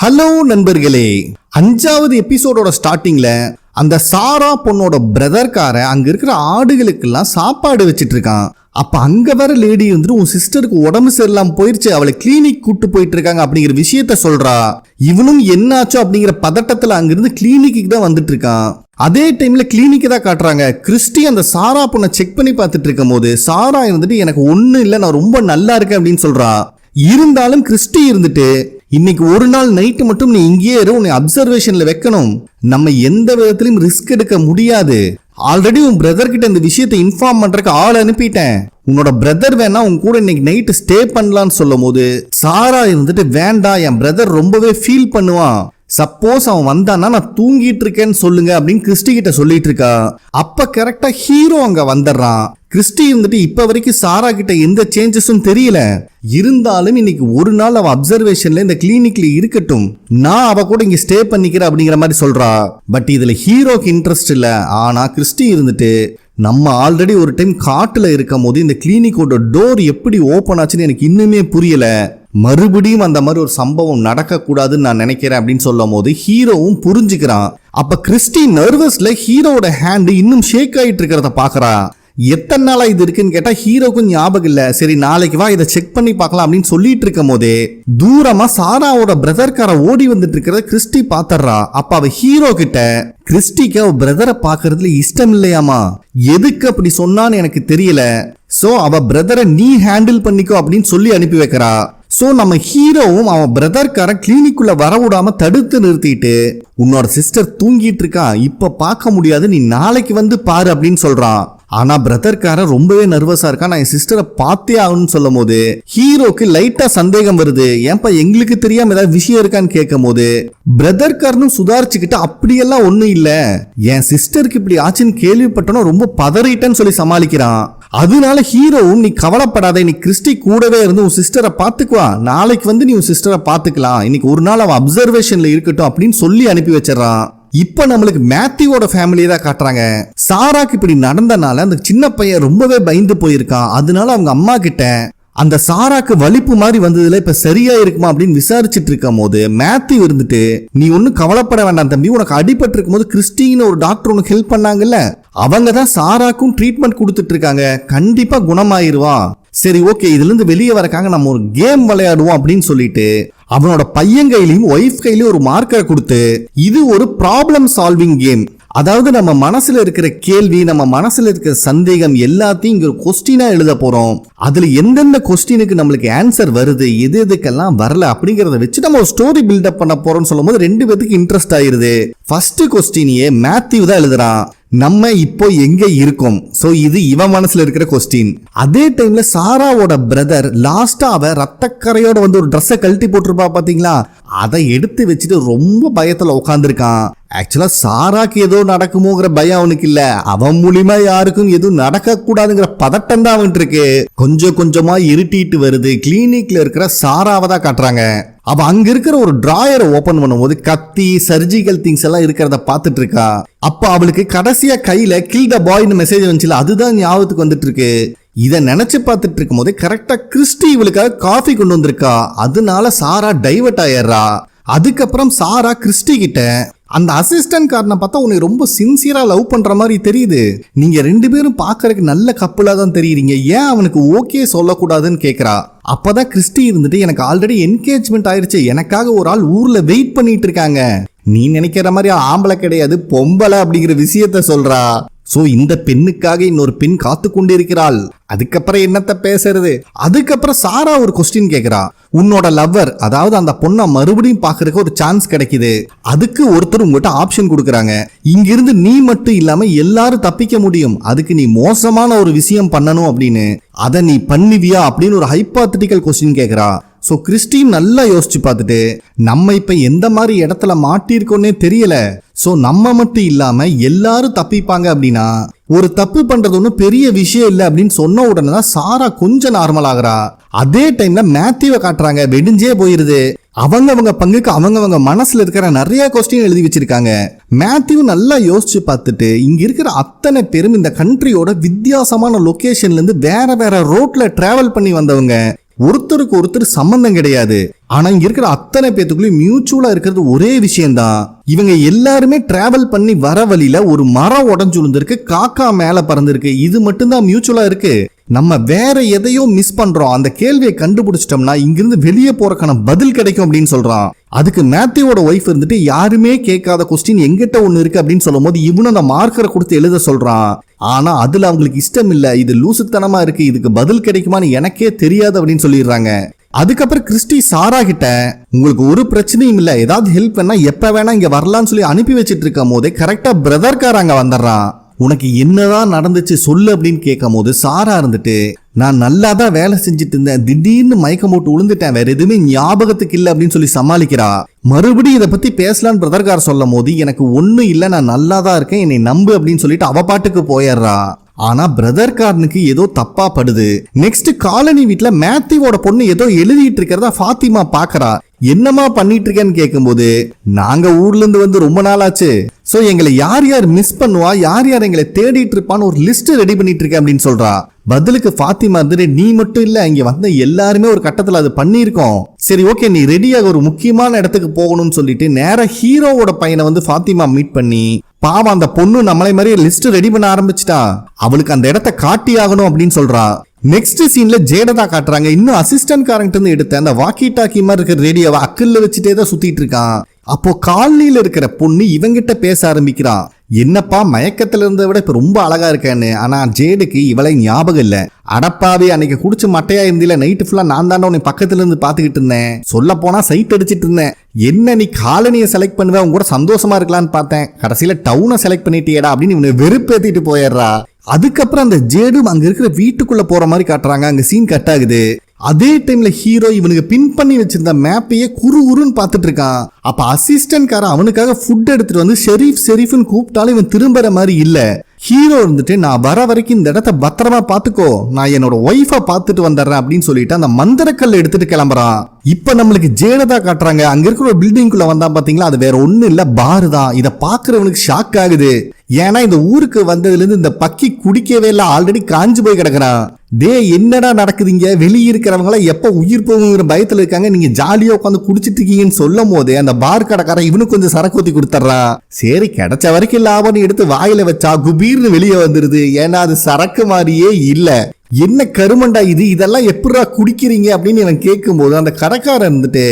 Hello நண்பர்களே, 5வது எபிசோடோட ஸ்டார்டிங்ல அந்த சாரா பொண்ணோட பிரதர்கார அங்க இருக்கிற ஆடுகளுக்கெல்லாம் சாப்பாடு வச்சிட்டு இருக்கான். அப்ப அங்க வர லேடி வந்துட்டு உன் சிஸ்டருக்கு உடம்பு சரியில்லாம போயிருச்சு, அவளை கிளினிக் கூட்டு போயிட்டு இருக்காங்க அப்படிங்கிற விஷயத்த சொல்றா. இவனும் என்னாச்சோ அப்படிங்கிற பதட்டத்துல அங்கிருந்து கிளினிக்கு தான் வந்துட்டு இருக்கான். அதே டைம்ல கிளினிக் தான் காட்டுறாங்க. கிறிஸ்டி அந்த சாரா பொண்ணை செக் பண்ணி பார்த்துட்டு இருக்கும் போது சாரா இருந்துட்டு எனக்கு ஒண்ணு இல்லை, நான் ரொம்ப நல்லா இருக்கேன் அப்படின்னு சொல்றா. இருந்தாலும் கிறிஸ்டி இருந்துட்டு இன்னைக்கு ஒரு நாள் நைட்டு மட்டும் நீ இங்கேயே இரு, உன்னை அப்சர்வேஷன்ல வைக்கணும், நம்ம எந்த விதத்திலும் ரிஸ்க் எடுக்க முடியாது, ஆல்ரெடி உன் பிரதர் கிட்ட இந்த விஷயத்தை இன்ஃபார்ம் பண்றதுக்கு ஆள் அனுப்பிட்டேன், உன்னோட பிரதர் வேணா உன் கூட இன்னைக்கு நைட்டு ஸ்டே பண்ணலான்னு சொல்லும் போது சாரா இருந்துட்டு வேண்டாம், என் பிரதர் ரொம்பவே ஃபீல் பண்ணுவான், சப்போஸ் அவன் வந்தானா நான் தூங்கிட்டு இருக்கேன்னு சொல்லுங்க அப்படின்னு கிறிஸ்டி கிட்ட சொல்லிட்டு இருக்கா. அப்ப கரெக்டா ஹீரோ அங்க வந்துடுறான். கிறிஸ்டி இருந்துட்டு இப்ப வரைக்கும் சாரா கிட்ட எந்த சேஞ்சஸும் தெரியல, இருந்தாலும் இன்னைக்கு ஒரு நாள் அவ அப்சர்வேஷன்ல இந்த கிளினிக்ல இருக்கட்டும், நான் அவ கூட இங்க ஸ்டே பண்ணிக்கிறேன் அப்படிங்கிற மாதிரி சொல்றா. பட் இதுல ஹீரோக்கு இன்ட்ரெஸ்ட் இல்ல. ஆனா கிறிஸ்டி இருந்துட்டு நம்ம ஆல்ரெடி ஒரு டைம் காட்டுல இருக்கும் போது இந்த கிளினிக்கோட டோர் எப்படி ஓபன் ஆச்சுன்னு எனக்கு இன்னுமே புரியல, மறுபடியும் அந்த மாதிரி ஒரு சம்பவம் நடக்க கூடாதுன்னு நான் நினைக்கிறேன் அப்படின்னு சொல்லும் போது ஹீரோவும் புரிஞ்சுக்கிறான். அப்ப கிறிஸ்டி நர்வஸ்ல ஹீரோட ஹேண்ட் இன்னும் ஷேக் ஆயிட்டு இருக்கிறத பாக்குறா. எத்தனை நாளா இது இருக்குன்னு கேட்டா ஹீரோக்கும் ஞாபகம் இல்ல. சரி நாளைக்கு வா இதை செக் பண்ணி பார்க்கலாம் அப்படின்னு சொல்லிட்டு இருக்கும் போதே தூரமா சாராவோட பிரதர்கார ஓடி வந்துட்டு இருக்கிறத கிறிஸ்டி பாத்துறா. அப்ப அவ ஹீரோ கிட்ட கிறிஸ்டிக்கு அவ பிரதரை பாக்குறதுல இஷ்டம் இல்லையாமா, எதுக்கு அப்படி சொன்னான்னு எனக்கு தெரியல, சோ அவ பிரதரை நீ ஹேண்டில் பண்ணிக்கோ அப்படின்னு சொல்லி அனுப்பி வைக்கிறா. சோ நம்ம ஹீரோவும் அவன் பிரதர்கார கிளினிக்குள்ள வர விடாம தடுத்து நிறுத்திட்டு உன்னோட சிஸ்டர் தூங்கிட்டு இருக்கா, இப்ப பார்க்க முடியாது, நீ நாளைக்கு வந்து பாரு அப்படின்னு சொல்றான். ஆனா பிரதர்கார ரொம்பவே நர்வஸா இருக்கா, நான் என் சிஸ்டரை பார்த்தே ஆகணும்னு சொல்லும் போது ஹீரோக்கு லைட்டா சந்தேகம் வருது, ஏன்பா எங்களுக்கு தெரியாம ஏதாவது விஷயம் இருக்கான்னு கேட்கும் போது பிரதர்காரனும் சுதாரிச்சுக்கிட்டு அப்படியெல்லாம் ஒண்ணும் இல்ல, என் சிஸ்டருக்கு இப்படி ஆச்சுன்னு கேள்விப்பட்டனோ ரொம்ப பதறிட்டேன்னு சொல்லி சமாளிக்கிறான். அதனால ஹீரோவும் நீ கவலைப்படாத, நீ கிறிஸ்டி கூடவே இருந்து உன் சிஸ்டரை பாத்துக்குவா, நாளைக்கு வந்து நீ உன் சிஸ்டரை பாத்துக்கலாம், இன்னைக்கு ஒரு நாள் அவன் அப்சர்வேஷன்ல இருக்கட்டும் அப்படின்னு சொல்லி அனுப்பி வச்சிடறான். இப்ப நம்மளுக்கு மேத்யூவோட ஃபேமிலியை தான் காட்டுறாங்க. சாராக்கு இப்படி நடந்தனால அந்த சின்ன பையன் ரொம்பவே பயந்து போயிருக்கான். அதனால அவங்க அம்மா கிட்ட அந்த சாராக்கு வலிப்பு மாதிரி வந்ததுல இப்ப சரியா இருக்குமா அப்படின்னு விசாரிச்சுட்டு இருக்கும் போது மேத்யூ இருந்துட்டு நீ ஒன்னும் கவலைப்பட வேண்டாம் தம்பி, உனக்கு அடிபட்டு இருக்கும் போது கிறிஸ்டின்னு ஒரு டாக்டர் உனக்கு ஹெல்ப் பண்ணாங்கல்ல, அவங்க தான் சாராக்கும் ட்ரீட்மெண்ட் கொடுத்துட்டு இருக்காங்க, கண்டிப்பா குணமாயிருவான், சரி ஓகே இதுல இருந்து வெளியே வரக்காக நம்ம ஒரு கேம் விளையாடுவோம் அப்படின்னு சொல்லிட்டு அவனோட பையன் கையிலையும் ஒய்ஃப் கையிலையும் ஒரு மார்க்கரை கொடுத்து இது ஒரு ப்ராப்ளம் சால்விங் கேம், அதாவது நம்ம மனசுல இருக்கிற கேள்வி, நம்ம மனசுல இருக்கிற சந்தேகம் எல்லாத்தையும் இங்க ஒரு கொஸ்டினா எழுத போறோம், அதுல எந்தெந்த கொஸ்டினுக்கு நம்மளுக்கு ஆன்சர் வருது, எது எதுக்கெல்லாம் வரல அப்படிங்கறத வச்சு நம்ம ஒரு ஸ்டோரி பில்டப் பண்ண போறோம்னு சொல்லும் போது ரெண்டு பேருக்கு இன்ட்ரெஸ்ட் ஆயிருது. ஃபர்ஸ்ட் கொஸ்டினையே மேத்யூ தான் எழுதுறான், நம்ம இப்போ எங்க இருக்கோம், சோ இது இவன் மனசுல இருக்கிற கொஸ்டின். அதே டைம்ல சாராவோட பிரதர் லாஸ்டா அவ ரத்தக்கரையோட வந்து ஒரு ட்ரெஸ்ஸை கழட்டி போட்டிருப்பா பாத்தீங்களா, அதை எடுத்து வச்சுட்டு ரொம்ப பயத்துல உட்காந்துருக்கான். ஆக்சுவலா சாராக்கு ஏதோ நடக்குமோங்கிற பயம் அவனுக்கு இல்ல, அவன் மூலியமா யாருக்கும் எதுவும் நடக்க கூடாதுங்கிற பதட்டம் தான் அவன்ட்டு இருக்கு. கொஞ்சம் கொஞ்சமா இருட்டிட்டு வருது. கிளினிக்ல இருக்கிற சாராவை தான் காட்டுறாங்க. அவ அங்க இருக்கிற ஒரு டிராயரை ஓபன் பண்ணும்போது கத்தி சர்ஜிக்கல் திங்ஸ் எல்லாம் இருக்கிறத பாத்துட்டு இருக்கா. அப்ப அவளுக்கு கடைசியா கையில கில் த பாய்னு மெசேஜ் வந்துச்சுல, அதுதான் ஞாபகத்துக்கு வந்துட்டு இருக்கு. இத நினைச்சு பார்த்துட்டு இருக்கும் போது கரெக்டா கிறிஸ்டி இவளுக்காக காஃபி கொண்டு வந்திருக்கா. அதனால சாரா டைவர்ட் ஆயிடுறா. அதுக்கப்புறம் சாரா கிறிஸ்டி கிட்ட அந்த அசிஸ்டன்ட் காரனை பார்த்தா உன்னை ரொம்ப சின்சியரா லவ் பண்ற மாதிரி தெரியுது, நீங்க ரெண்டு பேரும் பாக்குறதுக்கு நல்ல கப்பலா தான் தெரியுறீங்க, ஏன் அவனுக்கு ஓகே சொல்லக்கூடாதுன்னு கேக்குறா. அப்பதான் கிறிஸ்டி இருந்துட்டு எனக்கு ஆல்ரெடி என்கேஜ்மெண்ட் ஆயிருச்சு, எனக்காக ஒரு ஆள் ஊர்ல வெயிட் பண்ணிட்டு இருக்காங்க, நீ நினைக்கிற மாதிரி ஆம்பளை கிடையாது பொம்பளை அப்படிங்கிற விஷயத்த சொல்றா. சோ இந்த பெண்ணுக்காக இன்னொரு பெண் காத்து கொண்டிருக்கிறாள். அதுக்கப்புறம் என்னத்த பேசுறது. அதுக்கப்புறம் சாரா ஒரு கொஸ்டின் கேக்குறா, உன்னோட லவ்வர் அதாவது அந்த பொண்ணை மறுபடியும் பாக்குறதுக்கு ஒரு சான்ஸ் கிடைக்குது, அதுக்கு ஒருத்தர் உங்ககிட்ட ஆப்ஷன் கொடுக்கறாங்க, இங்கிருந்து நீ மட்டும் இல்லாம எல்லாரும் தப்பிக்க முடியும், அதுக்கு நீ மோசமான ஒரு விஷயம் பண்ணணும் அப்படின்னு, அதை நீ பண்ணுவியா அப்படின்னு ஒரு ஹைப்போதெட்டிக்கல் கொஸ்டின் கேக்குறா. சோ கிறிஸ்டின் நல்லா யோசிச்சு பார்த்துட்டு நம்ம இப்ப எந்த மாதிரி இடத்துல மாட்டிருக்கோன்னே தெரியல, சோ நம்ம மட்டும் இல்லாம எல்லாரும் தப்பிப்பாங்க அப்படின்னா ஒரு தப்பு பண்றது ஒன்னும் பெரிய விஷயம் இல்லை அப்படின்னு சொன்ன உடனே தான் சாரா கொஞ்சம் நார்மல் ஆகுறா. அதே டைம்ல மேத்யூவை காட்டுறாங்க, வெடிஞ்சே போயிருது. அவங்க பங்குக்கு அவங்க மனசுல இருக்கிற நிறைய கொஸ்டின் எழுதி வச்சிருக்காங்க. மேத்யூ நல்லா யோசிச்சு பார்த்துட்டு இங்க இருக்கிற அத்தனை பேரும் இந்த கண்ட்ரியோட வித்தியாசமான லொகேஷன்ல இருந்து வேற வேற ரோட்ல டிராவல் பண்ணி வந்தவங்க, ஒருத்தருக்கு ஒருத்தர் சம்பந்தம் கிடையாது. ஆனா இங்க இருக்கிற அத்தனை பேத்துக்குள்ளயும் மியூச்சுவலா இருக்கிறது ஒரே விஷயம்தான். இவங்க எல்லாருமே டிராவல் பண்ணி வர வழியில ஒரு மரம் உடஞ்சு விழுந்திருக்கு, காக்கா மேல பறந்துருக்கு. இது மட்டும்தான் மியூச்சுவலா இருக்கு. நம்ம வேற எதையோ மிஸ் பண்றோம். அந்த கேள்வியை கண்டுபிடிச்சிட்டோம்னா இங்கிருந்து வெளியே போறதுக்கான பதில் கிடைக்கும் அப்படின்னு சொல்றான். அதுக்கு மேத்யூவோட ஒய்ஃப் இருந்துட்டு யாருமே கேட்காத கொஸ்டின் எங்கிட்ட ஒண்ணு இருக்கு அப்படின்னு சொல்லும் போது இவனும் அந்த மார்க்கரை கொடுத்து எழுத சொல்றான். ஆனா அதுல அவங்களுக்கு இஷ்டம் இல்ல. இது லூசுத்தனமா இருக்கு, இதுக்கு பதில் கிடைக்குமான்னு எனக்கே தெரியாது அப்படின்னு சொல்லிடுறாங்க. அதுக்கப்புறம் கிறிஸ்டி சாரா கிட்ட உங்களுக்கு ஒரு பிரச்சனையும் இல்ல, ஏதாவது ஹெல்ப் வேணா எப்ப வேணா இங்க வரலாம்னு சொல்லி அனுப்பி வச்சிட்டு இருக்கும் போதே கரெக்டா பிரதர்கார அங்க வந்துடுறான். உனக்கு என்னதான் நடந்துச்சு சொல்லு அப்படின்னு கேட்கும் போது சாரா இருந்துட்டு நான் நல்லா தான் வேலை செஞ்சுட்டு இருந்தேன், திடீர்னு மயக்கம் போட்டு விழுந்துட்டேன், வேற எதுவுமே ஞாபகத்துக்கு இல்லை அப்படின்னு சொல்லி சமாளிக்கிறா. மறுபடியும் இதை பத்தி பேசலான்னு பிரதர்கார் சொல்லும் போது எனக்கு ஒன்னும் இல்லை, நான் நல்லா தான் இருக்கேன், என்னை நம்பு அப்படின்னு சொல்லிட்டு அவ பாட்டுக்கு போயிடுறா. ஆனா பிரதர் கார்னுக்கு ஏதோ தப்பா படுது. நெக்ஸ்ட் காலனி வீட்டுல மேத்யூவோட பொண்ணு ஏதோ எழுதிட்டு இருக்கிறதா ஃபாத்திமா பாக்குறா. என்னமா பண்ணிட்டு இருக்கேன்னு கேட்கும்போது நாங்க ஊர்ல இருந்து வந்து ரொம்ப நாள் ஆச்சு, சோ எங்களை யார் யார் மிஸ் பண்ணுவா, யார் யார் எங்களை தேடிட்டு இருப்பான்னு ஒரு லிஸ்ட் ரெடி பண்ணிட்டு இருக்கேன் அப்படின்னு சொல்றா. பதிலுக்கு ஃபாத்திமா இருந்துட்டு நீ மட்டும் இல்ல, இங்க வந்த எல்லாருமே ஒரு கட்டத்துல அது பண்ணிருக்கோம், சரி ஓகே நீ ரெடியாக ஒரு முக்கியமான இடத்துக்கு போகணும்னு சொல்லிட்டு நேரா ஹீரோவோட பையனை வந்து ஃபாத்திமா மீட் பண்ணி பாவம் அந்த பொண்ணு நம்மளை மாதிரி லிஸ்ட் ரெடி பண்ண ஆரம்பிச்சிட்டா, அவளுக்கு அந்த இடத்த காட்டி ஆகணும் அப்படின்னு சொல்றா. நெக்ஸ்ட் சீன்ல ஜேடதா காட்டுறாங்க. இன்னும் அசிஸ்டன்ட் காரங்கிட்ட இருந்து எடுத்த அந்த வாக்கி டாக்கி மாதிரி இருக்கிற ரேடியோவை அக்கல்ல வச்சுட்டே தான் சுத்திட்டு இருக்கான். அப்போ காலனியில இருக்கிற பொண்ணு இவங்கிட்ட பேச ஆரம்பிக்கிறான். என்னப்பா மயக்கத்துல இருந்த விட இப்ப ரொம்ப அழகா இருக்கேன்னு. ஆனா ஜேடுக்கு இவளை ஞாபகம் இல்ல. அடப்பாவே அன்னைக்கு குடிச்சு மட்டையா இருந்தில, நைட்டு ஃபுல்லா நான் தாண்டா உன்னை பக்கத்துல இருந்து பாத்துக்கிட்டு இருந்தேன், சொல்ல போனா சைட் அடிச்சிட்டு இருந்தேன், என்ன நீ காலனியை செலக்ட் பண்ணுவேன் உங்க கூட சந்தோஷமா இருக்கலான்னு பார்த்தேன், கடைசியில டவுனை செலக்ட் பண்ணிட்டியடா அப்படின்னு இவனை வெறுப்பேத்திட்டு போயிடுறா. அதுக்கப்புறம் அந்த ஜேடும் அங்க இருக்கிற வீட்டுக்குள்ள போற மாதிரி காட்டுறாங்க. அங்க சீன் கட் ஆகுது. அதே டைம்ல ஹீரோ இவனுக்கு பின் பண்ணி வச்சிருந்த மேப்பையே குறுன்னு பார்த்துட்டு இருக்கான். அப்ப அசிஸ்டன்ட் காரன் அவனுக்காக ஃபுட் எடுத்துட்டு வந்து ஷெரீஃப்னு கூப்பிட்டாலும் இவன் திரும்புற மாதிரி இல்ல. ஹீரோ இருந்துட்டு நான் வர வரைக்கும் இந்த இடத்த பத்திரமா பாத்துக்கோ, நான் என்னோட ஒய்ஃபை பார்த்துட்டு வந்துடுறேன் அப்படின்னு சொல்லிட்டு அந்த மந்திரக்கல்ல எடுத்துட்டு கிளம்புறான். இப்ப நம்மளுக்கு ஜேடதா காட்டுறாங்க. அங்க இருக்கிற ஒரு பில்டிங்குள்ள வந்தா பாத்தீங்களா, அது வேற ஒண்ணு இல்ல பார் தான். இதை பாக்குறவனுக்கு ஷாக் ஆகுது. ஏன்னா இந்த ஊருக்கு வந்ததுல இருந்து இந்த பக்கி குடிக்கவே இல்லை, ஆல்ரெடி காஞ்சு போய் கிடக்குறான். டே என்னடா நடக்குதுங்க, வெளியே இருக்கிறவங்கள எப்ப உயிர் போகுங்கிற பயத்துல இருக்காங்க, நீங்க ஜாலியா உட்காந்து குடிச்சிட்டு இருக்கீங்கன்னு சொல்லும் போது அந்த பார் கடைக்காரன் இவனுக்கு கொஞ்சம் சரக்கு ஊத்தி கொடுத்துட்றான். சரி கிடைச்ச வரைக்கும் லாபம்னு எடுத்து வாயில வச்சா குபீர்னு வெளியே வந்துருது. ஏன்னா அது சரக்கு மாதிரியே இல்ல. என்ன கருமண்டா இது, இதெல்லாம் எப்படா குடிக்கிறீங்க அப்படின்னு இவன் கேட்கும் போது அந்த கடைக்காரன் இருந்துட்டு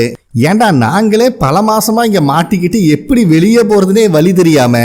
ஏண்டா நாங்களே பல மாசமா இங்க மாட்டிக்கிட்டு எப்படி வெளியே போறதுனே வழி தெரியாம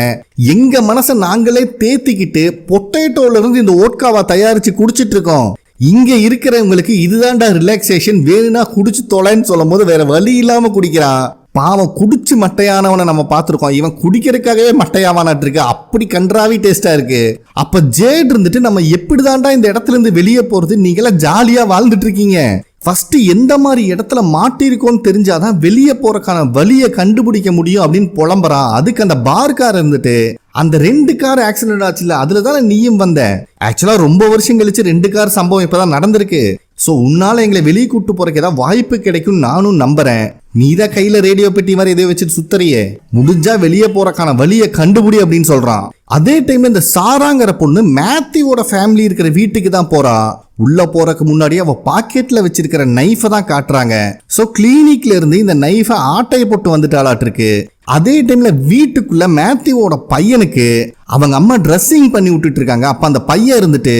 எங்க மனசை நாங்களே தேத்திக்கிட்டு பொட்டேட்டோல இருந்து இந்த ஓட்காவா தயாரிச்சு குடிச்சிட்டு இருக்கோம், இங்க இருக்கிறவங்களுக்கு இதுதான்டா ரிலாக்ஸேஷன், வேணும்னா குடிச்சு தொலைன்னு சொல்லும் போது வேற வழி இல்லாம குடிக்கிறான். பாவம் குடிச்சு மட்டையானவனை நம்ம பார்த்துருக்கோம், இவன் குடிக்கிறதுக்காகவே மட்டையாவானாட்டு இருக்கு, அப்படி கன்றாவி டேஸ்டா இருக்கு. அப்ப ஜேட் இருந்துட்டு நம்ம எப்படிதான்டா இந்த இடத்துல இருந்து வெளியே போறது, நீங்களாம் ஜாலியா வாழ்ந்துட்டு இருக்கீங்க, ஃபர்ஸ்ட் எந்த மாதிரி இடத்துல மாட்டிருக்கோன்னு தெரிஞ்சாதான் வெளியே போறக்கான வழியை கண்டுபிடிக்க முடியும் அப்படின்னு புலம்புறான். அதுக்கு அந்த பார்கார் இருந்துட்டு அந்த 2 கார் ஆக்சிடென்ட் ஆச்சுல, அதுலதானே நீயும் வந்த, ஆக்சுவலா ரொம்ப வருஷம் கழிச்சு 2 கார் சம்பவம் இப்பதான் நடந்திருக்கு, சோ உன்னால எங்களை வெளியே கூட்டு போறதுக்கு ஏதாவது வாய்ப்பு கிடைக்கும் நானும் நம்புறேன், நீதான் கையில ரேடியோ பெட்டி மாதிரி எதையோ வச்சுட்டு சுத்தறியே, முடிஞ்சா வெளியே போறக்கான வழியை கண்டுபிடி அப்படின்னு சொல்றான். அதே டைம்ல இந்த சாராங்கிற பொண்ணு மேத்யூவோட ஃபேமிலி இருக்கிற வீட்டுக்கு தான் போறா. உள்ள போறதுக்கு முன்னாடி அவ பாக்கெட்ல வச்சிருக்கிற நைஃபை தான் காட்டுறாங்க. சோ கிளினிக்ல இருந்து இந்த நைஃபை ஆட்டையை போட்டு வந்துட்டாளாட்டு இருக்கு. அதே டைம்ல வீட்டுக்குள்ள மேத்யூவோட பையனுக்கு அவங்க அம்மா ட்ரெஸ்ஸிங் பண்ணி விட்டுட்டு இருக்காங்க. அப்ப அந்த பையன் இருந்துட்டு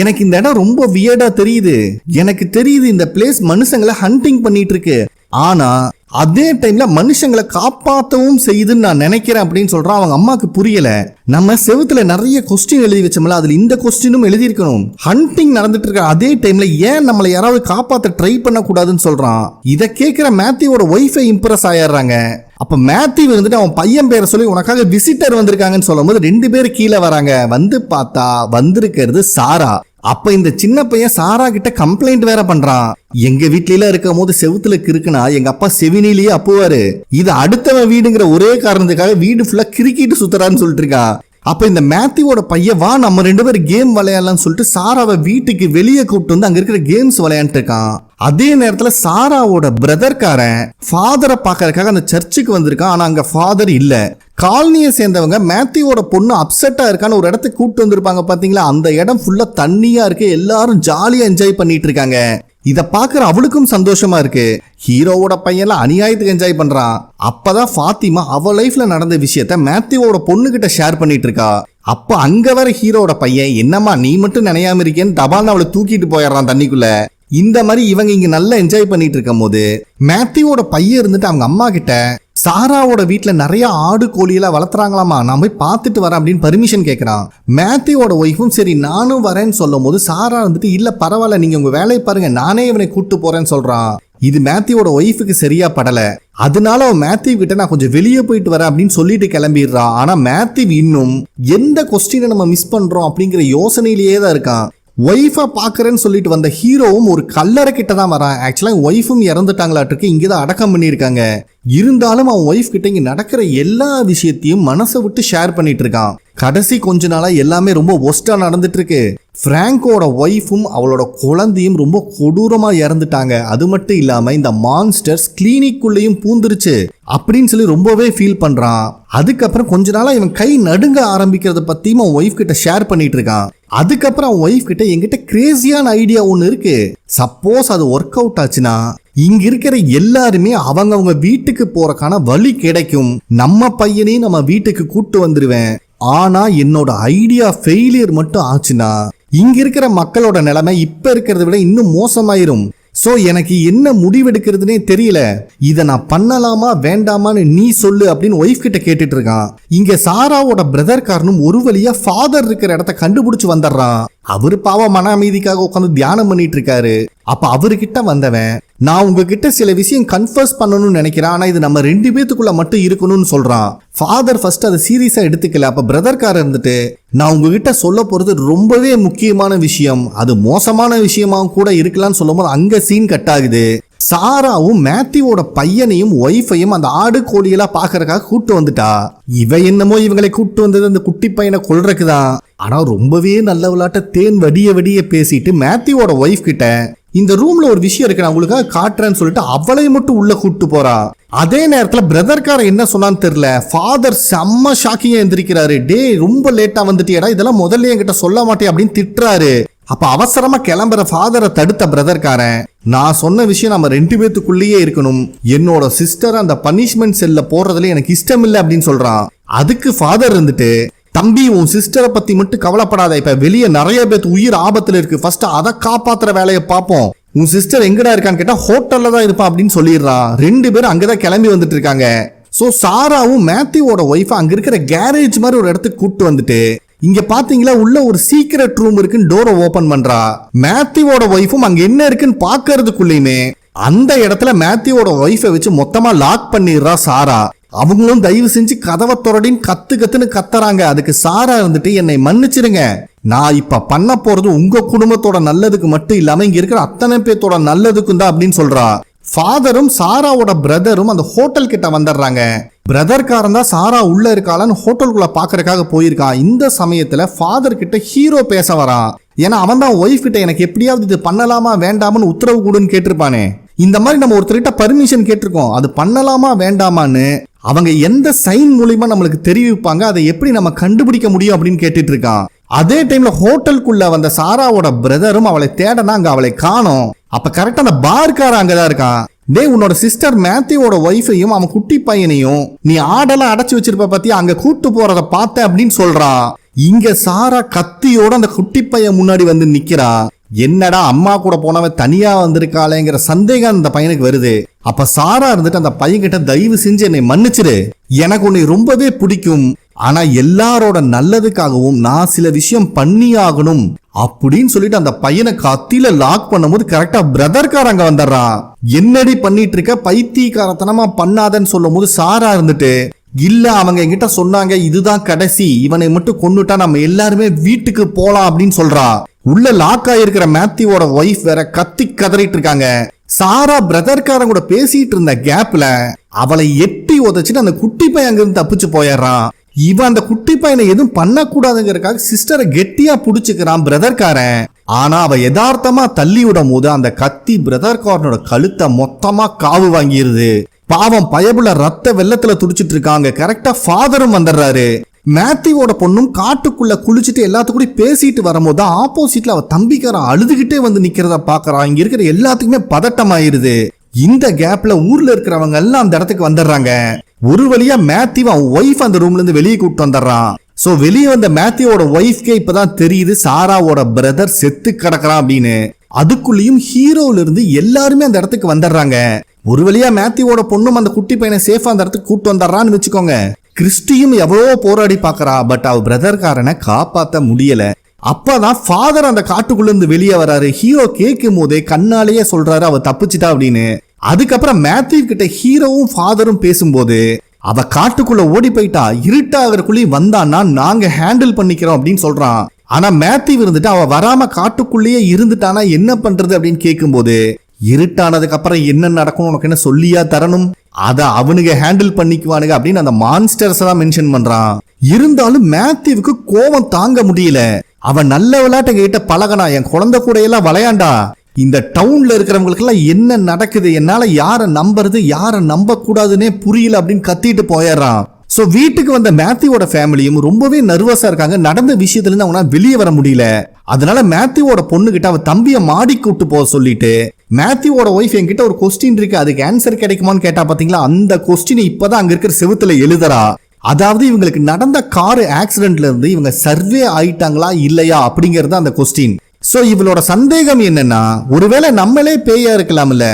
எனக்கு இந்த இடம் ரொம்ப வியர்டா தெரியுது, எனக்கு தெரியுது இந்த பிளேஸ் மனுஷங்களை ஹண்டிங் பண்ணிட்டு இருக்கு, ஆனா அதே டைம்ல மனுஷங்களை காப்பாற்றவும் செய்யுதுன்னு நான் நினைக்கிறேன் அப்படின்னு சொல்றான். அவங்க அம்மாக்கு புரியல. நம்ம செவுத்துல நிறைய கொஸ்டின் எழுதி வச்சோம்ல, அதுல இந்த கொஸ்டினும் எழுதி இருக்கணும். ஹண்டிங் நடந்துட்டு இருக்க அதே டைம்ல ஏன் நம்மளை யாராவது காப்பாற்ற ட்ரை பண்ண கூடாதுன்னு சொல்றான். இதை கேட்கிற மேத்யூவோட ஒய்ஃபை இம்ப்ரெஸ் ஆயிடுறாங்க. அப்ப மேத்யூ வந்துட்டு அவன் பையன் பேரை சொல்லி உனக்காக விசிட்டர் வந்திருக்காங்கன்னு சொல்லும் போது 2 பேர் கீழே வராங்க. வந்து பார்த்தா வந்திருக்கிறது சாரா. அப்ப இந்த சின்ன பையன் சாரா கிட்ட கம்ப்ளைண்ட் வேற பண்றான். எங்க வீட்ல இருக்கும் போது செவுத்துல கிறுக்குனா எங்க அப்பா செவினிலேயே அப்புவாரு, இது அடுத்தவன் வீடுங்கிற ஒரே காரணத்துக்காக வீடு ஃபுல்லா கிறுக்கிட்டு சுத்துறான்னு சொல்லிட்டு இருக்கான். அப்ப இந்த மேத்யூவோட பையன் வா நம்ம 2 பேரும் கேம் விளையாடலாம்னு சொல்லிட்டு சாராவை வீட்டுக்கு வெளியே கூப்பிட்டு வந்து அங்க இருக்கிற கேம்ஸ் விளையாண்டு இருக்கான். அதே நேரத்துல சாராவோட பிரதர்காரன் ஃபாதரை பாக்கறதுக்காக அந்த சர்ச்சுக்கு வந்திருக்கான். ஆனா அங்க ஃபாதர் இல்ல. காலனியை சேர்ந்தவங்க மேத்யூவோட பொண்ணு அப்செட்டா இருக்கான்னு ஒரு இடத்துக்கு கூப்பிட்டு வந்திருப்பாங்க பாத்தீங்களா, அந்த இடம் ஃபுல்லா தண்ணியா இருக்கு, எல்லாரும் ஜாலியா என்ஜாய் பண்ணிட்டு இருக்காங்க. இத பாக்குற அவளுக்கும் சந்தோஷமா இருக்கு. ஹீரோவோட பையன்ல அநியாயத்துக்கு என்ஜாய் பண்றான். அப்பதான் ஃபாத்திமா அவ லைஃப்ல நடந்த விஷயத்த மேத்யூவோட பொண்ணு கிட்ட ஷேர் பண்ணிட்டு இருக்கா. அப்ப அங்க வர ஹீரோட பையன், என்னம்மா நீ மட்டும் நினையாம இருக்கேன்னு தபால்னு அவளை தூக்கிட்டு போயிடுறான் தண்ணிக்குள்ள. இந்த மாதிரி இவங்க இங்க நல்லா என்ஜாய் பண்ணிட்டு இருக்கும் போது மேத்யூவோட பையன் இருந்துட்டு அவங்க அம்மா கிட்ட, சாராவோட வீட்டுல நிறைய ஆடு கோழியெல்லாம் வளர்த்துறாங்களாமா, நான் போய் பார்த்துட்டு வரேன் அப்படின்னு பர்மிஷன் கேட்கறான். மேத்யூவோட ஒய்ஃபும் சரி நானும் வரேன்னு சொல்லும் போது சாரா வந்துட்டு, இல்ல பரவாயில்ல நீங்க உங்க வேலையை பாருங்க, நானே இவனை கூட்டு போறேன்னு சொல்றான். இது மேத்யூவோட ஒய்ஃபுக்கு சரியா படல. அதனால அவன் மேத்யூ கிட்ட நான் கொஞ்சம் வெளியே போயிட்டு வரேன் அப்படின்னு சொல்லிட்டு கிளம்பிடுறான். ஆனா மேத்யூ இன்னும் எந்த கொஸ்டினை நம்ம மிஸ் பண்றோம் அப்படிங்கிற யோசனையிலேயே தான் இருக்கான். ஒய்ஃபை பாக்குறேன்னு சொல்லிட்டு வந்த ஹீரோவும் ஒரு கல்லறை கிட்ட தான் வரான். ஆக்சுவலா ஒய்ஃபும் இறந்துட்டாங்களாட்டுருக்கு, இங்கதான் அடக்கம் பண்ணியிருக்காங்க. இருந்தாலும் அவன் ஒய்ஃப் கிட்ட இங்க நடக்கிற எல்லா விஷயத்தையும் மனசை விட்டு ஷேர் பண்ணிட்டு இருக்கான். கடைசி கொஞ்ச நாளா எல்லாமே ரொம்ப ஒஸ்டா நடந்துட்டு இருக்கு. பிராங்கோட ஒய்ஃபும் அவளோட குழந்தையும் ரொம்ப கொடூரமா இறந்துட்டாங்க. அது மட்டும் இல்லாம இந்த மான்ஸ்டர்ஸ் கிளினிக்குள்ளேயும் பூந்துருச்சு அப்படின்னு சொல்லி ரொம்பவே ஃபீல் பண்றான். அதுக்கப்புறம் கொஞ்ச நாளா இவன் கை நடுங்க ஆரம்பிக்கிறத பத்தியும் அவன் ஒய்ஃப் கிட்ட ஷேர் பண்ணிட்டு இருக்கான். அதுக்கப்புறம் அவன் ஒய்ஃப் கிட்ட, என்கிட்ட கிரேசியான ஐடியா ஒன்னு இருக்கு, சப்போஸ் அது ஒர்க் அவுட் ஆச்சுன்னா இங்க இருக்கிற எல்லாருமே அவங்க வீட்டுக்கு போறக்கான வழி கிடைக்கும், நம்ம பையனையும் நம்ம வீட்டுக்கு கூட்டு வந்துருவேன். ஆனா என்னோட ஐடியா ஃபெயிலியர் மட்டும் ஆச்சுன்னா இங்க இருக்கிற மக்களோட நிலைமை இப்ப இருக்கிறத விட இன்னும் மோசமாயிரும். சோ எனக்கு என்ன முடிவெடுக்கிறதுனே தெரியல, இதை நான் பண்ணலாமா வேண்டாமான்னு நீ சொல்லு அப்படின்னு ஒய்ஃப் கிட்ட கேட்டுட்டு இருக்கான். இங்க சாராவோட பிரதர் காரனும் ஒரு வழியா ஃபாதர் இருக்கிற இடத்த கண்டுபிடிச்சு வந்துடுறான். அவரு பாவம் மன அமைதிக்காக உட்காந்து தியானம் பண்ணிட்டு இருக்காரு. அப்ப அவர்கிட்ட வந்தவன், நான் உங்ககிட்ட சில விஷயம் கன்ஃபர்ஸ் பண்ணணும்னு நினைக்கிறேன், ஆனா இது நம்ம 2 பேத்துக்குள்ள மட்டும் இருக்கணும்னு சொல்றான். ஃபாதர் ஃபர்ஸ்ட் அதை சீரியஸா எடுத்துக்கல. அப்ப பிரதர்காரர் இருந்துட்டு, நான் உங்ககிட்ட சொல்ல போறது ரொம்பவே முக்கியமான விஷயம், அது மோசமான விஷயமாவும் கூட இருக்கலாம்னு சொல்லும் போது அங்க சீன் கட் ஆகுது. சாராவும் மேத்யூவோட பையனையும் ஒய்ஃபையும் அந்த ஆடு கோழியெல்லாம் பாக்குறதுக்காக கூட்டு வந்துட்டா. இவ என்னமோ இவங்களை கூட்டு வந்தது அந்த குட்டி பையனை கொல்றதுக்குதான். ஆனா ரொம்பவே நல்ல விளையாட்ட தேன் வடிய வடிய பேசிட்டு மேத்யூவோட ஒய்ஃப் கிட்ட, இந்த ரூம்ல ஒரு விஷயம் இருக்கு நான் உங்களுக்காக காட்டுறேன்னு சொல்லிட்டு அவளை மட்டும் உள்ள கூட்டு போறா. அதே நேரத்துல பிரதர்கார என்ன சொன்னான்னு தெரியல, ஃபாதர் செம்ம ஷாக்கிங்கா எந்திரிக்கிறாரு. டே ரொம்ப லேட்டா வந்துட்டியடா, இதெல்லாம் முதல்ல என்கிட்ட சொல்ல மாட்டே அப்படின்னு திட்டுறாரு. அப்ப அவசரமா கிளம்புற ஃபாதரை தடுத்த பிரதர்காரன், நான் சொன்ன விஷயம் நம்ம 2 பேத்துக்குள்ளேயே இருக்கணும், என்னோட சிஸ்டர் அந்த பனிஷ்மெண்ட் செல்ல போறதுல எனக்கு இஷ்டம் இல்லை அப்படின்னு சொல்றான். அதுக்கு ஃபாதர் இருந்துட்டு, தம்பி உன் சிஸ்டரை பத்தி மட்டும் கவலைப்படாத, இப்ப வெளியே நிறைய பேத்து உயிர் ஆபத்துல இருக்கு, ஃபர்ஸ்ட் அதை காப்பாத்துற வேலையை பார்ப்போம். உன் சிஸ்டர் எங்கடா இருக்கான்னு கேட்டா ஹோட்டல்ல தான் இருப்பா அப்படின்னு சொல்லிடுறான். 2 பேரும் அங்கதான் கிளம்பி வந்துட்டு இருக்காங்க. சோ சாராவும் மேத்யூவோட ஒய்ஃப் அங்க இருக்கிற கேரேஜ் மாதிரி ஒரு இடத்துக்கு கூட்டு வந்துட்டு, இங்க பாத்தீங்களா உள்ள ஒரு சீக்ரெட் ரூம் இருக்குன்னு டோரை ஓபன் பண்றா. மேத்யூவோட ஒய்ஃபும் அங்க என்ன இருக்குன்னு பாக்குறதுக்குள்ளயுமே அந்த இடத்துல மேத்யூவோட ஒய்ஃபை வச்சு மொத்தமா லாக் பண்ணிடுறா சாரா. அவங்களும் தயவு செஞ்சு கதவை தொடடின்னு கத்துன்னு கத்துறாங்க. அதுக்கு சாரா இருந்துட்டு, என்னை மன்னிச்சிருங்க, நான் இப்ப பண்ண போறது உங்க குடும்பத்தோட நல்லதுக்கு மட்டும் இல்லாம இங்க இருக்கிற அத்தனை பேத்தோட நல்லதுக்கும் தான் அப்படின்னு சொல்றா. ஃபாதரும் சாராவோட பிரதரும் அந்த ஹோட்டல் கிட்ட வந்துடுறாங்க. பிரதர்காரன் தான் சாரா உள்ள இருக்காளன்னு ஹோட்டலுக்குள்ள பாக்குறதுக்காக போயிருக்கான். இந்த சமயத்துல ஃபாதர் கிட்ட ஹீரோ பேச வரான். ஏன்னா அவன் தான் ஒய்ஃப் கிட்ட எனக்கு எப்படியாவது இது பண்ணலாமா வேண்டாமான்னு உத்தரவு கொடுன்னு கேட்டிருப்பானே. இந்த மாதிரி நம்ம ஒருத்தர்கிட்ட பர்மிஷன் கேட்டிருக்கோம், அது பண்ணலாமா வேண்டாமான்னு அவங்க எந்த சைன் மூலியமா நம்மளுக்கு தெரிவிப்பாங்க, அதை எப்படி நம்ம கண்டுபிடிக்க முடியும் அப்படின்னு கேட்டுட்டு இருக்கான். அதே டைம்ல ஹோட்டலுக்குள்ள வந்த சாராவோட பிரதரும் அவளை தேடனா அங்க அவளை காணோம். அப்ப கரெக்டா அந்த பார்கார அங்கதான் இருக்கான். டே உன்னோட சிஸ்டர் மேத்யூவோட ஒய்ஃபையும் அவன் குட்டி பையனையும் நீ ஆடெல்லாம் அடைச்சு வச்சிருப்ப பத்தி அங்க கூட்டு போறத பார்த்த அப்படின்னு சொல்றான். இங்க சாரா கத்தியோட அந்த குட்டி பையன் முன்னாடி வந்து நிக்கிறா. என்னடா அம்மா கூட போனவன் தனியா வந்திருக்காளேங்கிற சந்தேகம் அந்த பையனுக்கு வருது. அப்ப சாரா இருந்துட்டு அந்த பையன் கிட்ட, தயவு செஞ்சு என்னை மன்னிச்சிரு, எனக்கு உன்னை ரொம்பவே பிடிக்கும், ஆனா எல்லாரோட நல்லதுக்காகவும் நான் சில விஷயம் பண்ணி ஆகணும் அப்படின்னு சொல்லிட்டு அந்த பையனை கத்தியில லாக் பண்ணும்போது கரெக்டா பிரதர்கார அங்க வந்துடுறான். என்னடி பண்ணிட்டு இருக்க, பைத்தியக்காரத்தனமா பண்ணாதன்னு சொல்லும் போது சாரா இருந்துட்டு, இல்ல அவங்க என்கிட்ட சொன்னாங்க இதுதான் கடைசி, இவனை மட்டும் கொன்னுட்டா நம்ம எல்லாருமே வீட்டுக்கு போலாம் அப்படின்னு சொல்றா. உள்ள லாக் ஆயிருக்கிற மேத்யூவோட ஒய்ஃப் வேற கத்தி கதறிட்டு இருக்காங்க. சாரா பிரதர்காரன் கூட பேசிட்டு இருந்த கேப்ல அவளை எட்டி உதச்சிட்டு அந்த குட்டி பையன் அங்கிருந்து தப்பிச்சு போயிடுறான். இவன் அந்த குட்டி பையனை எதுவும் பண்ணக்கூடாதுங்கிறதுக்காக சிஸ்டரை கெட்டியா புடிச்சுக்கிறான் பிரதர்காரன். ஆனா அவ யதார்த்தமா தள்ளி விடும் போது அந்த கத்தி பிரதர்காரனோட கழுத்தை மொத்தமா காவு வாங்கிருது. பாவம் பயபுல ரத்த வெள்ளத்துல துடிச்சிட்டு இருக்காங்க. கரெக்டா ஃபாதரும் வந்துடுறாரு. மேத்யூவோட பொண்ணும் காட்டுக்குள்ள குளிச்சுட்டு எல்லாத்துக்கூட பேசிட்டு வரும்போது ஆப்போசிட்ல அவ தம்பிக்காரன் அழுதுகிட்டே வந்து நிக்கிறத பாக்குறான். இங்க இருக்கிற எல்லாத்துக்குமே பதட்டமாயிருது. இந்த கேப்ல ஊர்ல இருக்கிறவங்க எல்லாம் அந்த இடத்துக்கு வந்துடுறாங்க. ஒரு வழியா மேத்யூ அவன் ஒய்ஃப் அந்த ரூம்ல இருந்து வெளியே கூப்பிட்டு வந்துடுறான். சோ வெளியே வந்த மேத்யூவோட ஒய்ஃப்கே இப்பதான் தெரியுது சாராவோட பிரதர் செத்து கிடக்குறான் அப்படின்னு. அதுக்குள்ளேயும் ஹீரோல இருந்து எல்லாருமே அந்த இடத்துக்கு வந்துடுறாங்க. ஒரு வழியா மேத்யூவோட பொண்ணும் அந்த குட்டி பையனை சேஃபா அந்த இடத்துக்கு கூப்பிட்டு வந்துடுறான்னு வச்சுக்கோங்க. கிறிஸ்டியும் எவ்வளவோ போராடி பாக்குறா. பட் அவ பிரதர்காரனை காப்பாத்த முடியல. அப்பதான் ஃபாதர் அந்த காட்டுக்குள்ள இருந்து வெளியே வராரு. ஹீரோ கேட்கும் போதே கண்ணாலேயே சொல்றாரு அவ தப்பிச்சிட்டா அப்படின்னு. அதுக்கப்புறம் மேத்யூ கிட்ட ஹீரோவும் ஃபாதரும் பேசும்போது அவ காட்டுக்குள்ள ஓடி போயிட்டா, இருட்டாகிறக்குள்ளேயும் வந்தான்னா நாங்க ஹேண்டில் பண்ணிக்கிறோம் அப்படின்னு சொல்றான். ஆனா மேத்யூ இருந்துட்டு அவ வராம காட்டுக்குள்ளேயே இருந்துட்டானா என்ன பண்றது அப்படின்னு கேட்கும்போது, இருட்டானதுக்கு அப்புறம் என்ன நடக்கும் உனக்கு என்ன சொல்லியா தரணும், அத அவனுங்க ஹேண்டில் பண்ணிக்குவானுங்க அப்படின்னு அந்த மான்ஸ்டர்ஸ் தான் மென்ஷன் பண்றான். இருந்தாலும் மேத்யூவுக்கு கோபம் தாங்க முடியல. அவன் நல்ல விளையாட்ட கிட்ட பழகனா, என் குழந்தை கூட எல்லாம் விளையாண்டா, இந்த டவுன்ல இருக்கிறவங்களுக்கு எல்லாம் என்ன நடக்குது, என்னால யார நம்புறது யார நம்ப கூடாதுன்னே புரியல அப்படின்னு கத்திட்டு போயிடுறான். சோ வீட்டுக்கு வந்த மேத்யூவோட ஃபேமிலியும் ரொம்பவே நர்வஸா இருக்காங்க. நடந்த விஷயத்துல இருந்து அவனா வெளியே வர முடியல. அதனால மேத்யூவோட பொண்ணு கிட்ட அவ தம்பிய மாடி கூட்டு போக சொல்லிட்டு, மேத்யூவோட ஒய்ஃப் என்கிட்ட ஒரு கொஸ்டின் இருக்கு அதுக்கு ஆன்சர் கிடைக்குமான்னு கேட்டா பாத்தீங்களா, அந்த கொஸ்டின் இப்பதான் அங்க இருக்கிற செவுத்துல எழுதுறா. அதாவது இவங்களுக்கு நடந்த கார் ஆக்சிடென்ட்ல இருந்து இவங்க சர்வே ஆயிட்டாங்களா இல்லையா அப்படிங்கறது அந்த கொஸ்டின். சோ இவளோட சந்தேகம் என்னன்னா, ஒருவேளை நம்மளே பேயா இருக்கலாம்ல.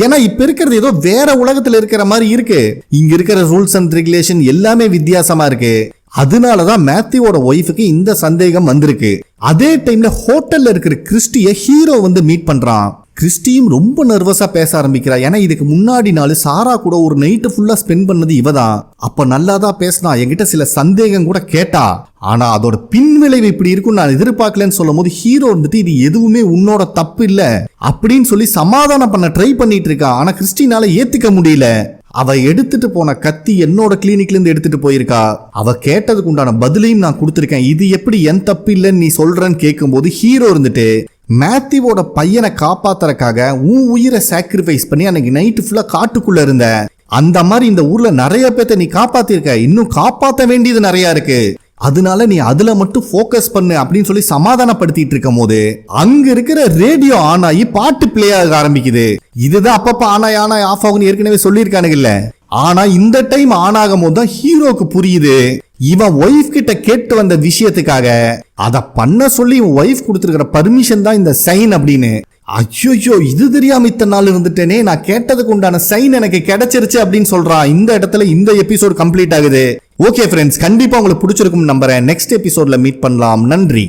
ஏன்னா இப்ப இருக்கிறது ஏதோ வேற உலகத்துல இருக்கிற மாதிரி இருக்கு. இங்க இருக்கிற ரூல்ஸ் அண்ட் ரெகுலேஷன் எல்லாமே வித்தியாசமா இருக்கு. அதனாலதான் மேத்யூவோட ஒய்ஃபுக்கு இந்த சந்தேகம் வந்திருக்கு. அதே டைம்ல ஹோட்டல்ல இருக்கிற கிறிஸ்டிய ஹீரோ வந்து மீட் பண்றான். கிறிஸ்டியும் ரொம்ப நர்வஸா பேச ஆரம்பிக்கிறா. ஏன்னா இதுக்கு முன்னாடி நாள் சாரா கூட ஒரு நைட்டு ஃபுல்லா ஸ்பெண்ட் பண்ணது இவதான். அப்ப நல்லாதான் பேசினா, என்கிட்ட சில சந்தேகம் கூட கேட்டா. ஆனா அதோட பின்விளைவு இப்படி இருக்கும் நான் எதிர்பார்க்கலன்னு சொல்லும் போது ஹீரோ வந்துட்டு இது எதுவுமே உன்னோட தப்பு இல்ல அப்படின்னு சொல்லி சமாதானம் பண்ண ட்ரை பண்ணிட்டு இருக்கா. ஆனா கிறிஸ்டினால ஏத்துக்க முடியல. அவ எடுத்துட்டு போன கத்தி என்னோட கிளினிக்ல இருந்து எடுத்துட்டு போயிருக்கா. அவ கேட்டதுக்கு உண்டான பதிலையும் நான் கொடுத்திருக்கேன். இது எப்படி என் தப்பு இல்லைன்னு நீ சொல்றன்னு கேட்கும் போது ஹீரோ இருந்துட்டு, மேத்யூவோட பையனை காப்பாத்துறதுக்காக உன் உயிரை சாக்ரிஃபைஸ் பண்ணி அன்னைக்கு நைட்டு ஃபுல்லா காட்டுக்குள்ள இருந்த, அந்த மாதிரி இந்த ஊர்ல நிறைய பேத்த நீ காப்பாத்திருக்க, இன்னும் காப்பாற்ற வேண்டியது நிறைய இருக்கு, அதனால நீ அதுல மட்டும் போக்கஸ் பண்ணு அப்படின்னு சொல்லி சமாதானப்படுத்திட்டு இருக்கும் போது அங்க இருக்கிற ரேடியோ ஆன் ஆகி பாட்டு பிளே ஆக ஆரம்பிக்குது. இதுதான் அப்பப்ப ஆனாய் ஆஃப் ஆகுன்னு ஏற்கனவே சொல்லியிருக்கானுங்கல்ல. ஆனா இந்த டைம் ஆன் ஆகும் போது தான் ஹீரோக்கு புரியுது, இவன் ஒய்ஃப் கிட்ட கேட்டு வந்த விஷயத்துக்காக அத பண்ண சொல்லி இவன் ஒய்ஃப் கொடுத்திருக்கிற பர்மிஷன் தான் இந்த சைன் அப்படின்னு. ஐயோ இது தெரியாம இத்தனை நாள் இருந்துட்டேனே, நான் கேட்டதுக்கு உண்டான சைன் எனக்கு கிடைச்சிருச்சு அப்படின்னு சொல்றான். இந்த இடத்துல இந்த எபிசோட் கம்ப்ளீட் ஆகுது. ஓகே ஃப்ரெண்ட்ஸ், கண்டிப்பா உங்களுக்கு பிடிச்சிருக்கும் நம்புறேன். நெக்ஸ்ட் எபிசோட்ல மீட் பண்ணலாம். நன்றி.